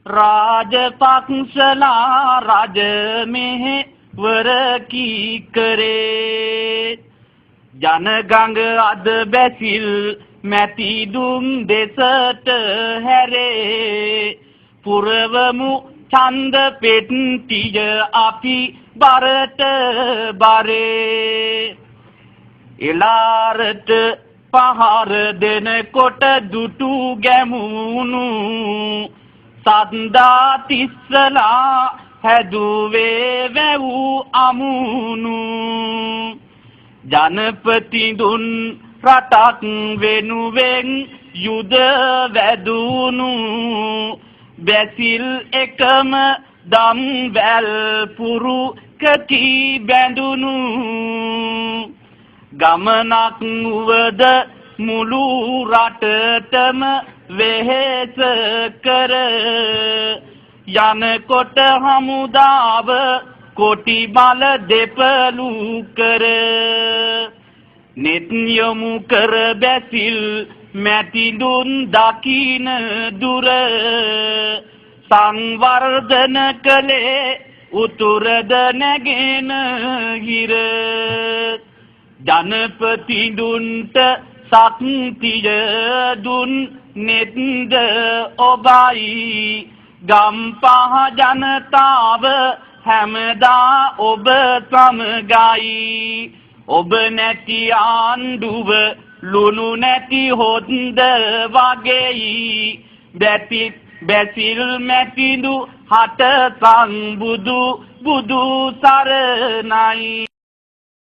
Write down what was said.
රාජපක්ෂලා රජ මෙහෙවර කී කරේ ජනගඟ අද බැසිල් මැති දුම් දෙසට හැරේ පුරවමු ඡන්ද පෙට්ටිය අපි බරට බරේ එලාරට පහර දෙනකොට දුටු ගැමුණු සද්දා තිස්සලා හැදුවේ වැව් අමුණු ජනපති දුන් රටක් වෙනුවෙන් යුද වැදුණු බැසිල් එකම දම් වැල් පුරු කටි බැඳුණු ගමනක් වුවද මුළු රටටම වෙහෙස කර යනකොට හමුදාව කොටි බල දෙපළු කර නෙත් යොමු කර බැසිල් මැතිඳුන් දකින දුර සංවර්ධන කළේ උතුරද නැගෙන හිර ජනපතිඳුන්ට ශක්තිය දුන් නෙත්ද ඔබයි ගම්පහ ජනතාව හැමදා ඔබ සමගයි ඔබ නැති ආණ්ඩුව ලුණු නැති හොන්ද වගේයි බැසිල් මැතිඳු හට සංබුදු බුදු සරණයි